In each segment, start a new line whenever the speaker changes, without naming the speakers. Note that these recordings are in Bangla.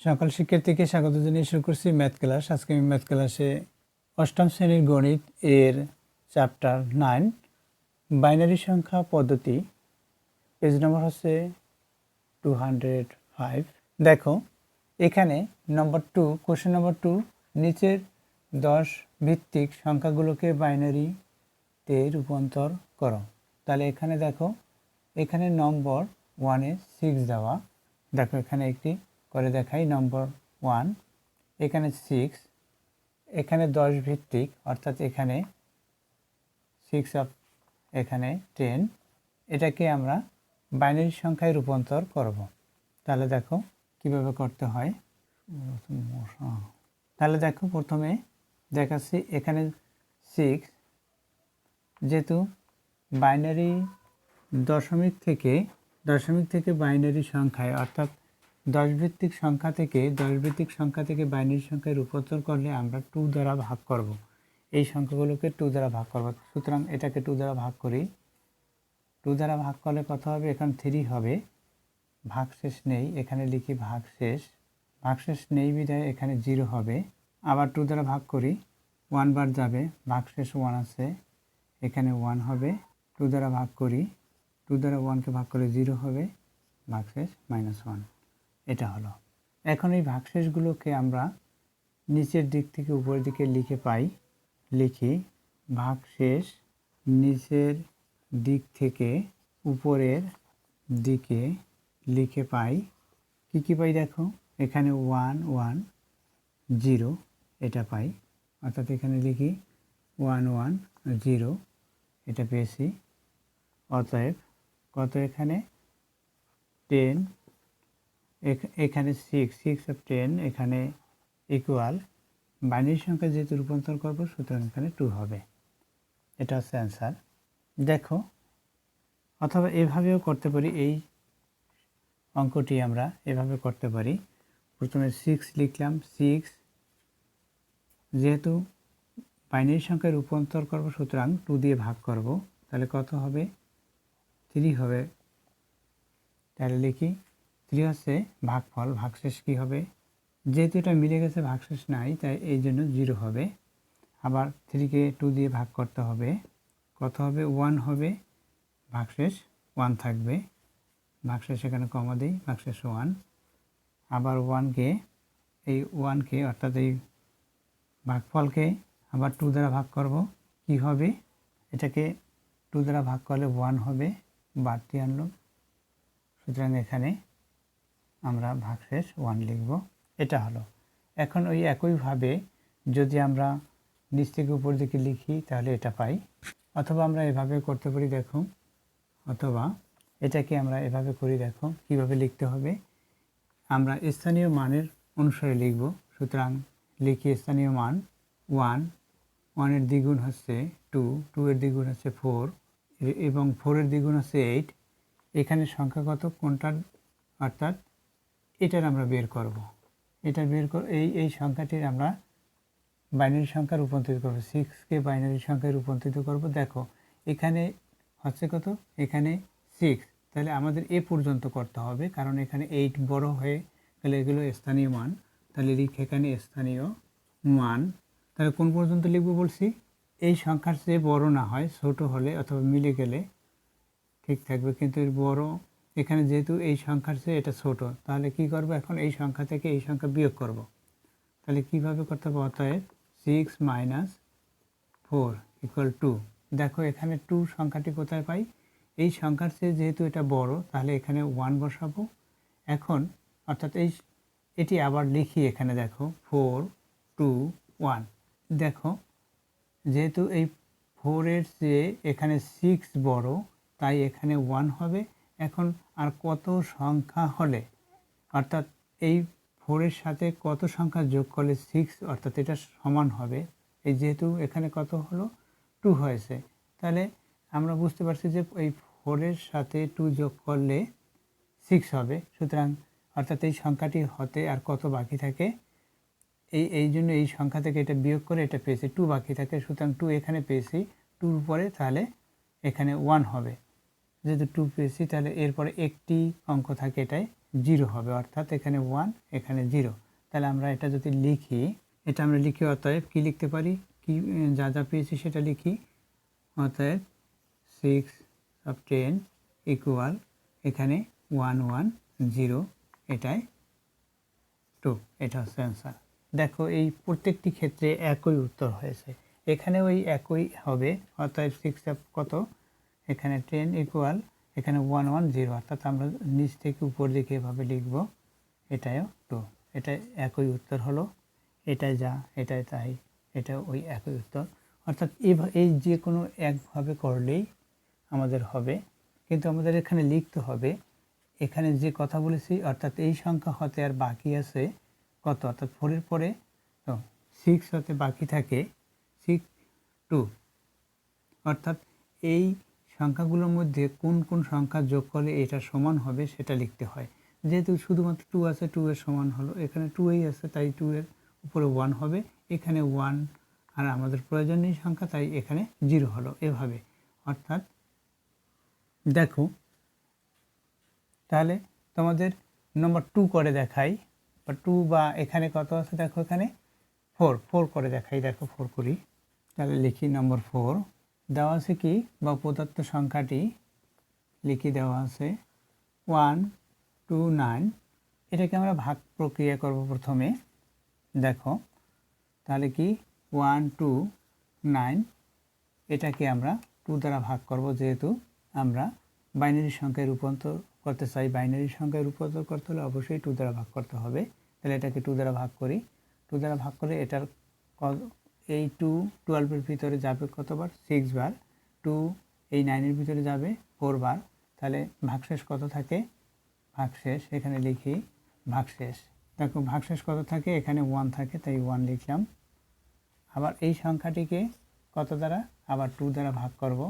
সকল শিক্ষার্থীকে স্বাগত জানিয়ে শুরু করছি ম্যাথ ক্লাস। আজকে আমি ম্যাথ ক্লাসে অষ্টম শ্রেণীর গণিত এর চ্যাপ্টার 9 বাইনারি সংখ্যা পদ্ধতি, পেজ নম্বর হচ্ছে 205। দেখো এখানে নম্বর 2, কোশ্চেন নম্বর 2, নিচের 10 ভিত্তিক সংখ্যাগুলোকে বাইনারিতে রূপান্তর করো। তাহলে এখানে দেখো, এখানে নম্বর 1-এ 6 দেওয়া। দেখো এখানে একটি করে দেখাই। নম্বর 1, এখানে 6, এখানে 10 ভিত্তিক, অর্থাৎ এখানে 6 অফ, এখানে 10। এটাকে আমরা বাইনারি সংখ্যায় রূপান্তর করব। তাহলে দেখো কিভাবে করতে হয়। তাহলে দেখো প্রথমে দেখাচ্ছি, এখানে 6 যেহেতু বাইনারি দশমিক থেকে বাইনারি সংখ্যায়, অর্থাৎ 10 ভিত্তিক সংখ্যা থেকে বাইনারি সংখ্যায় রূপান্তর করলে আমরা 2 দ্বারা ভাগ করব। এই সংখ্যাগুলোকে 2 দ্বারা ভাগ করব। সুতরাং এটাকে 2 দ্বারা ভাগ করি। 2 দ্বারা ভাগ করলে কত হবে? এখানে 3 হবে। ভাগশেষ নেই, এখানে লিখি ভাগশেষ নেই বিধায় এখানে 0 হবে। আবার 2 দ্বারা ভাগ করি, 1 বার যাবে, ভাগশেষ 1 আছে, এখানে 1 হবে। 2 দ্বারা ভাগ করি, 2 দ্বারা 1কে ভাগ করলে 0 হবে, ভাগশেষ -1। এটা হলো। এখন এই ভাগশেষগুলোকে আমরা নিচের দিক থেকে উপরের দিকে লিখি ভাগশেষ নিচের দিক থেকে উপরের দিকে লিখে পাই। কি পাই দেখো, এখানে 1 1 0 এটা পাই, অর্থাৎ এখানে লিখি 1 1 0 এটা পেয়েছি। অতএব কত? এখানে 10, এখানে 6 অফ 10, এখানে ইকুয়াল বাইনারি সংখ্যা যেহেতু রূপান্তর করব, সুতরাং এখানে 2 হবে। এটা হচ্ছে অ্যান্সার। দেখো, অথবা এভাবেও করতে পারি। এই অঙ্কটি আমরা এভাবে করতে পারি। প্রথমে 6 লিখলাম। 6 যেহেতু বাইনারি সংখ্যায় রূপান্তর করব, সুতরাং 2 দিয়ে ভাগ করব। তাহলে কত হবে? 3 হবে। তাহলে লিখি 3 হচ্ছে ভাগফল। ভাগশেষ কী হবে? যেহেতু এটা মিলে গেছে, ভাগশেষ নাই, তাই এই জন্য 0 হবে। আবার 3কে 2 দিয়ে ভাগ করতে হবে। কত হবে? 1 হবে। ভাগশেষ 1 থাকবে, ভাগশেষ এখানে কমা দিই, ভাগশেষ 1। আবার 1কে অর্থাৎ এই ভাগফলকে আবার 2 দ্বারা ভাগ করব। কি হবে? এটাকে 2 দ্বারা ভাগ করলে 1 হবে, বাড়তি আনলো, সুতরাং এখানে আমরা ভাগশেষ 1 লিখব। এটা হলো। এখন ওই একইভাবে যদি আমরা নিচ থেকে উপর দিকে লিখি, তাহলে এটা পাই। অথবা আমরা এভাবে করতে পারি। দেখো, অথবা এটাকে আমরা এভাবে করি। দেখো কিভাবে লিখতে হবে। আমরা স্থানীয় মানের অনুসারে লিখব। সুতরাং লিখি স্থানীয় মান 1, 1-এর দ্বিগুণ হচ্ছে 2, 2-এর দ্বিগুণ হচ্ছে 4, এবং 4-এর দ্বিগুণ হচ্ছে 8। এখানে সংখ্যা কত? কোনটার? অর্থাৎ এটার আমরা বের করব। এটা এই সংখ্যাটির আমরা বাইনারি সংখ্যা রূপান্তরিত করব। 6কে বাইনারি সংখ্যায় রূপান্তরিত করব। দেখো এখানে হচ্ছে কত? এখানে 6। তাহলে আমাদের এ পর্যন্ত করতে হবে, কারণ এখানে 8 বড় হয়ে গেলে এগুলো স্থানীয় মান। তাহলে লিখে এখানে স্থানীয় মান। তাহলে কোন পর্যন্ত লিখব বলছি? এই সংখ্যার চেয়ে বড় না হয়, ছোট হলে অথবা মিলে গেলে ঠিক থাকবে, কিন্তু এর বড়, এখানে যেহেতু এই সংখ্যার চেয়ে এটা ছোট, তাহলে কি করব? এখন এই সংখ্যা থেকে এই সংখ্যা বিয়োগ করব। তাহলে কিভাবে করতে হবে? অতএব 6 - 4 = 2। দেখো এখানে 2 সংখ্যাটি কোথায় পাই? এই সংখ্যার চেয়ে যেহেতু এটা বড়, তাহলে এখানে 1 বসাবো। এখন অর্থাৎ এটি আবার লিখি। এখানে দেখো 4 2 1। দেখো যেহেতু এই 4-এর চেয়ে এখানে 6 বড়, তাই এখানে 1 হবে। এখন আর কত সংখ্যা হলে, অর্থাৎ এই 4-এর সাথে কত সংখ্যা যোগ করলে 6 অর্থাৎ এটা সমান হবে? এই যেহেতু এখানে কত হলো? 2 হয়েছে। তাহলে আমরা বুঝতে পারছি যে এই 4-এর সাথে 2 যোগ করলে 6 হবে। সুতরাং অর্থাৎ এই সংখ্যাটি হতে আর কত বাকি থাকে? এই জন্য এই সংখ্যা থেকে এটা বিয়োগ করে এটা পেয়েছি, 2 বাকি থাকে। সুতরাং 2 এখানে পেয়েছি, 2-র পরে তাহলে এখানে 1 হবে। যেহেতু 2 পেয়েছি, তাহলে এরপরে একটি অঙ্ক থাকে, এটাই জিরো হবে, অর্থাৎ এখানে 1 এখানে 0। তাহলে আমরা এটা যদি লিখি, এটা আমরা লিখি অতএব কি লিখতে পারি, কি যা যা পেয়েছি সেটা লিখি। অতএব 6/10 ইকুয়াল এখানে 1 1 0, এটাই 2। এটা হচ্ছে অ্যান্সার। দেখো এই প্রত্যেকটি ক্ষেত্রে একই উত্তর হয়েছে, এখানে ওই একই হবে। অতএব 6 কত, এখানে 10 ইকুয়াল এখানে 1 1 0, অর্থাৎ আমরা নিচ থেকে উপর দিকে এভাবে লিখব, এটাও 2। এটা একই উত্তর হলো, এটাই যা এটাই তাই, এটা ওই একই উত্তর। অর্থাৎ এই যে কোনো একভাবে করলেই আমাদের হবে, কিন্তু আমাদের এখানে লিখতে হবে এখানে যে কথা বলেছি, অর্থাৎ এই সংখ্যা হতে আর বাকি আছে কত, অর্থাৎ 4-এর পরে 6 হতে বাকি থাকে 6 2, অর্থাৎ এই সংখ্যাগুলোর মধ্যে কোন কোন সংখ্যা যোগ করলে এটা সমান হবে সেটা লিখতে হয়। যেহেতু শুধুমাত্র 2 আছে, 2 এর সমান হলো, এখানে 2 আছে তাই 2 এর উপরে 1 হবে, এখানে 1 আর আমাদের প্রয়োজন নেই সংখ্যা তাই এখানে 0 হলো, এভাবে। অর্থাৎ দেখো তাহলে তোমাদের নম্বর 2 করে দেখাই, বা 2 বা এখানে কত আছে দেখো, এখানে 4 করে দেখাই। দেখো 4 করি, তাহলে লিখি নম্বর 4 দেওয়া আছে কি, বা প্রদত্ত সংখ্যাটি লিখি দেওয়া আছে 1 2 9। এটাকে আমরা ভাগ প্রক্রিয়া করব প্রথমে। দেখো তাহলে কি 1 2 9, এটাকে আমরা 2 দ্বারা ভাগ করব, যেহেতু আমরা বাইনারি সংখ্যায় রূপান্তর করতে চাই। বাইনারি সংখ্যায় রূপান্তর করতে হলে অবশ্যই 2 দ্বারা ভাগ করতে হবে। তাহলে এটাকে 2 দ্বারা ভাগ করি। 2 দ্বারা ভাগ করে এটার এই 2 12-এর ভিতরে যাবে কতবার, 6 বার। 2 এই 9-এর ভিতরে যাবে 4 বার। তাহলে ভাগশেষ কত থাকে, ভাগশেষ এখানে লিখি ভাগশেষ। দেখো ভাগশেষ কত থাকে, এখানে 1 থাকে তাই 1 লিখলাম। আবার এই সংখ্যাটিকে কত দ্বারা, আবার 2 দ্বারা ভাগ করব,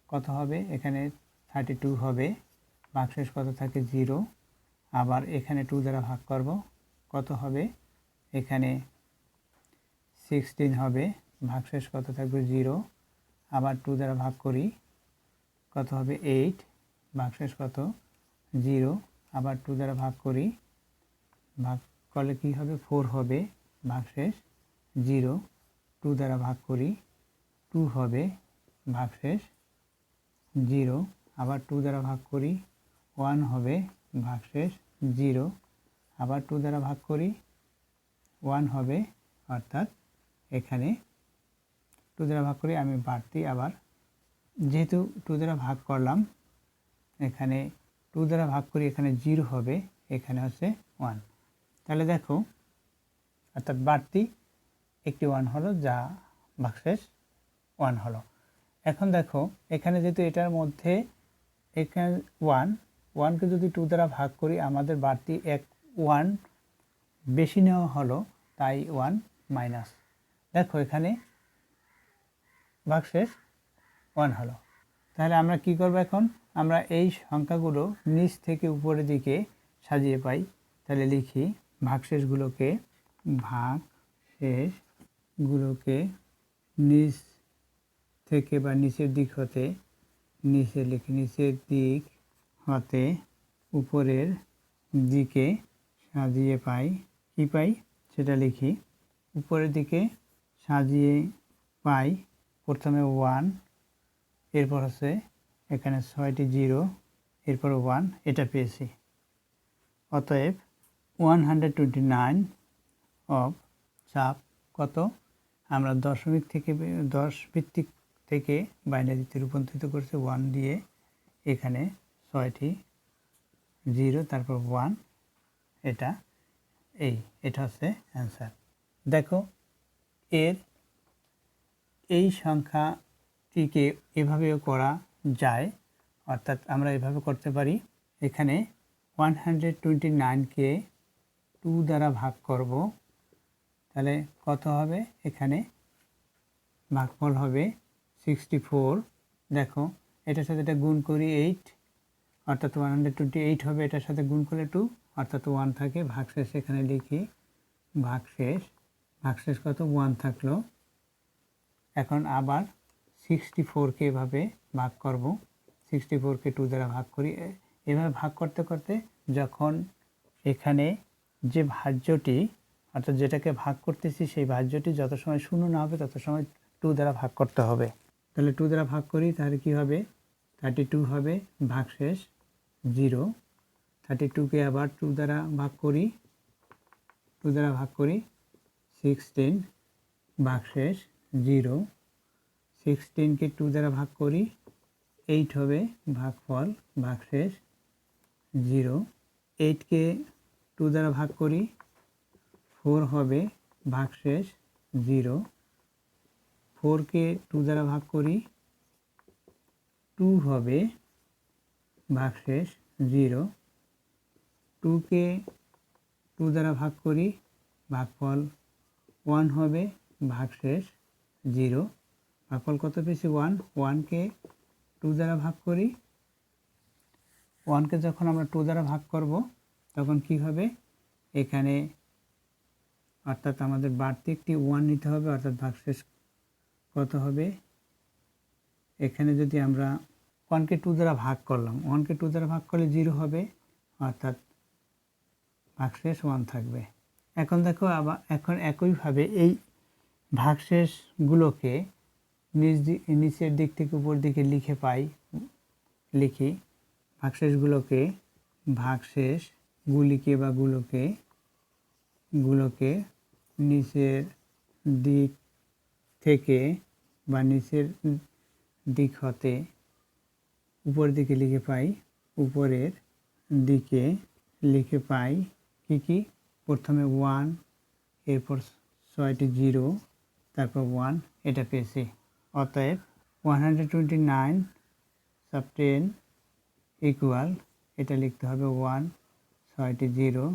কত হবে, এখানে 32 হবে। ভাগশেষ কত থাকে 0। আবার এখানে 2 দ্বারা ভাগ করব, কত হবে, এখানে 16 হবে। ভাগশেষ কত থাকবে 0। আবার 2 দ্বারা ভাগ করি, কত হবে 8। ভাগশেষ কত 0। আবার 2 দ্বারা ভাগ করি, ভাগ করলে কি হবে 4 হবে। ভাগশেষ 0। 2 দ্বারা ভাগ করি, 2 হবে। ভাগশেষ 0। আবার 2 দ্বারা ভাগ করি, 1 হবে। ভাগশেষ 0। আবার 2 দ্বারা ভাগ করি, 1 হবে। অর্থাৎ এখানে 2 দ্বারা ভাগ করি, আমি বাড়তি আবার যেহেতু 2 দ্বারা ভাগ করলাম, এখানে 2 দ্বারা ভাগ করি, এখানে 0 হবে, এখানে হচ্ছে 1। তাহলে দেখো অর্থাৎ বাড়তি একটি 1 হলো, যা ভাগশেষ 1 হলো। এখন দেখো এখানে যেহেতু এটার মধ্যে এখানে 1কে যদি 2 দ্বারা ভাগ করি, আমাদের বাড়তি 1 বেশি নেওয়া হলো, তাই 1 মাইনাস। দেখো এখানে ভাগশেষ 1 হলো। তাহলে আমরা কি করব, এখন আমরা এই সংখ্যাগুলো নিচ থেকে উপরের দিকে সাজিয়ে পাই। তাহলে লিখি ভাগশেষগুলোকে নিচ থেকে বা নিচের দিক হতে, নিচে লিখি নিচের দিক হতে উপরের দিকে সাজিয়ে পাই। কি পাই সেটা লিখি, উপরের দিকে সাজিয়ে পাই। প্রথমে 1, এরপর হচ্ছে এখানে 6টি 0, এরপর 1, এটা পেয়েছি। অতএব 129 অফ চাপ কত, আমরা দশমিক থেকে 10 ভিত্তিক থেকে বাইনারিতে রূপান্তরিত করছে 1 দিয়ে, এখানে 6টি 0, তারপর 1, এটা হচ্ছে অ্যান্সার। দেখো এই সংখ্যাটিকে এভাবেও করা যায়, অর্থাৎ আমরা এভাবে করতে পারি। এখানে 129কে 2 দ্বারা ভাগ করব, তাহলে কত হবে, এখানে ভাগফল হবে 64। দেখো এটার সাথে এটা গুণ করি 8, অর্থাৎ 128 হবে। এটার সাথে গুণ করলে 2, অর্থাৎ 1 থাকে। ভাগশেষ এখানে লিখি ভাগশেষ কত 1 থাকলো। এখন আবার 64কে এভাবে ভাগ করব, 64কে 2 দ্বারা ভাগ করি। এভাবে ভাগ করতে করতে যখন এখানে যে ভাজ্যটি অর্থাৎ যেটাকে ভাগ করতেছি সেই ভাজ্যটি যত সময় শূন্য না হবে তত সময় 2 দ্বারা ভাগ করতে হবে। তাহলে 2 দ্বারা ভাগ করি, তাহলে কি হবে 32 হবে, ভাগশেষ 0। 32কে আবার 2 দ্বারা ভাগ করি, 2 দ্বারা ভাগ করি 16, ভাগশেষ 0। 16কে 2 দ্বারা ভাগ করি 8 হবে, ভাগফল ভাগশেষ 0। 8কে 2 দ্বারা ভাগ করি 4 হবে, ভাগশেষ 0। 4কে 2 দ্বারা ভাগ করি 2 হবে, ভাগশেষ 0। 2কে 2 দ্বারা ভাগ করি, ভাগফল 1 হবে, ভাগশেষ 0। ভাগফল কত পেয়েছি 1। 1কে 2 দ্বারা ভাগ করি, 1কে যখন আমরা 2 দ্বারা ভাগ করব তখন কি হবে, এখানে অর্থাৎ আমাদের বাড়তি একটি 1 নিতে হবে, অর্থাৎ ভাগশেষ কত হবে, এখানে যদি আমরা 1কে 2 দ্বারা ভাগ করলাম, 1কে 2 দ্বারা ভাগ করলে 0 হবে, অর্থাৎ ভাগশেষ 1 থাকবে। এখন দেখো আবার এখন একইভাবে এই ভাগশেষগুলোকে নিচের দিক থেকে উপর দিকে লিখি ভাগশেষগুলোকে, ভাগশেষগুলিকে বা গুলোকে নিচের দিক থেকে বা নিচের দিক হতে উপর দিকে লিখে পাই, উপরের দিকে লিখে পাই কি প্রথমে 1, এরপর 6টি 0, তারপর 1, এটা পেয়েছি। অতএব 129 sub 10 ইকুয়াল, এটা লিখতে হবে 1, 6টি 0,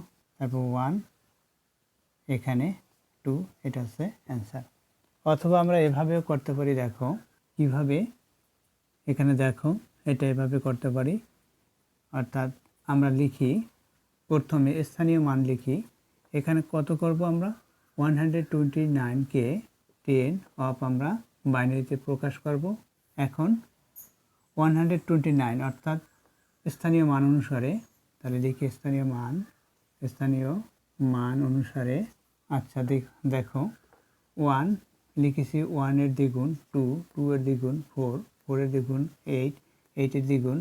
তারপর 1, এখানে 2, এটা হচ্ছে অ্যান্সার। অথবা আমরা এভাবেও করতে পারি, দেখো কিভাবে, এখানে দেখো এটা এভাবে করতে পারি, অর্থাৎ আমরা লিখি প্রথমে স্থানীয় মান লিখি, এখানে কত করব আমরা 129কে 10 অফ আমরা বাইনারিতে প্রকাশ করব। এখন 129 অর্থাৎ স্থানীয় মান অনুসারে, তাহলে লিখি স্থানীয় মান অনুসারে, আচ্ছা দেখো 1 লিখেছি, 1 এর দ্বিগুণ 2, 2 এর দ্বিগুণ 4, 4 এর দ্বিগুণ 8, 8 এর দ্বিগুণ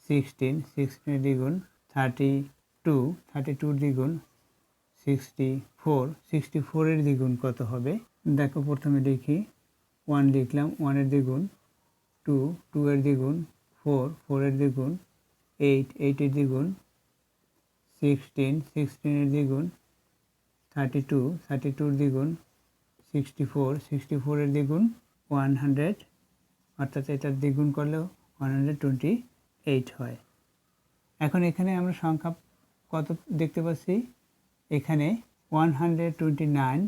16, 16 এর দ্বিগুণ 32, 32 এর দ্বিগুণ 64, 64 এর দ্বিগুণ কত হবে, দেখো প্রথমে লিখি 1 লিখলাম, 1 এর দ্বিগুণ 2, 2 এর দ্বিগুণ 4, 4 এর দ্বিগুণ 8, 8 এর দ্বিগুণ 16, 16 এর দ্বিগুণ 32, 32 এর দ্বিগুণ 64, 64 এর দ্বিগুণ 100, অর্থাৎ এটার দ্বিগুণ করলেও 128 হয়। এখন এখানে আমরা সংখ্যা কত দেখতে পাচ্ছি, এখানে 129,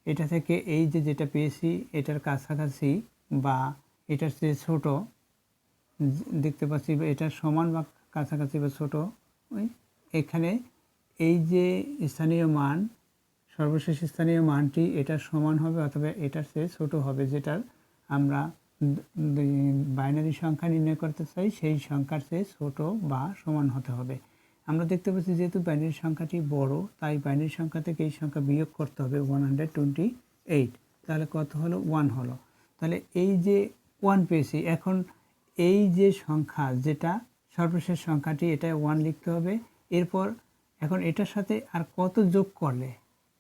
এটা থেকে এই যেটা পেয়েছি এটার কাছাকাছি বা এটার চেয়ে ছোট দেখতে পাচ্ছি, এটার সমান বা কাছাকাছি বা ছোট, এখানে এই যে স্থানীয় মান, সর্বশেষ স্থানীয় মানটি এটার সমান হবে অথবা এটার চেয়ে ছোট হবে, যেটার আমরা বাইনারি সংখ্যা নির্ণয় করতে চাই সেই সংখ্যার চেয়ে ছোট বা সমান হতে হবে। আমরা দেখতে পাচ্ছি যেহেতু বাইনারি সংখ্যাটি বড়, তাই বাইনারি সংখ্যা থেকে এই সংখ্যা বিয়োগ করতে হবে 128, তাহলে কত হলো 1 হলো। তাহলে এই যে 1 পেয়েছি, এখন এই যে সংখ্যা যেটা সর্বশেষ সংখ্যাটি, এটা 1 লিখতে হবে। এরপর এখন এটার সাথে আর কত যোগ করলে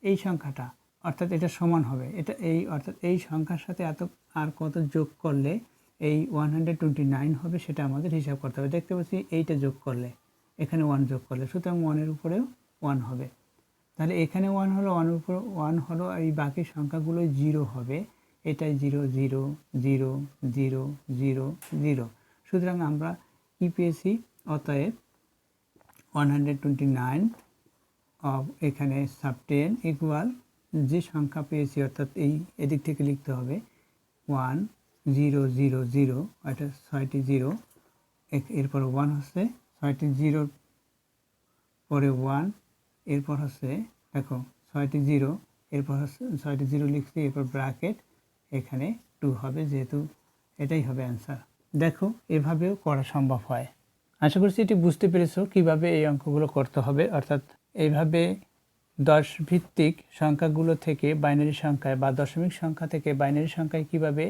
এই সংখ্যাটা, অর্থাৎ এটা সমান হবে, এটা অর্থাৎ এই সংখ্যার সাথে এত আর কত যোগ করলে এই 129 হবে, সেটা আমাদের হিসাব করতে হবে। দেখতে পাচ্ছি এইটা যোগ করলে, এখানে 1 যোগ করলে, সুতরাং 1-এর উপরেও 1 হবে। তাহলে এখানে 1 হলো, 1-এর উপর 1 হলো, এই বাকি সংখ্যাগুলো 0 হবে, এটাই 0 0 0 0 0 0। সুতরাং আমরা কি পেয়েছি, অতএব 129 এখানে sub 10 ইকুয়াল, যে সংখ্যা পেয়েছি অর্থাৎ এদিক থেকে লিখতে হবে 1 0 0 0, এটা 6টি 0, এরপর 1 হচ্ছে 6টি 0 পরে 1, এরপর হচ্ছে দেখো 6টি 0, এরপর হচ্ছে 6টি 0 লিখছি, এরপর ব্র্যাকেট, এখানে 2 হবে, যেহেতু এটাই হবে অ্যান্সার। দেখো এভাবেও করা সম্ভব হয়। আশা করছি এটি বুঝতে পেরেছো কিভাবে এই অঙ্কগুলো করতে হবে, অর্থাৎ এইভাবে 10 ভিত্তিক সংখ্যাগুলো থেকে বাইনারি সংখ্যায় বা দশমিক সংখ্যা থেকে বাইনারি সংখ্যায় কিভাবে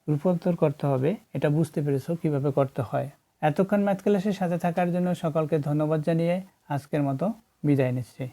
রূপান্তর করতে হবে এটা বুঝতে পেরেছো কিভাবে করতে হয়। এতক্ষণ ম্যাথ ক্লাসের সাথে থাকার জন্য সকলকে ধন্যবাদ জানিয়ে আজকের মতো বিদায় নিচ্ছি।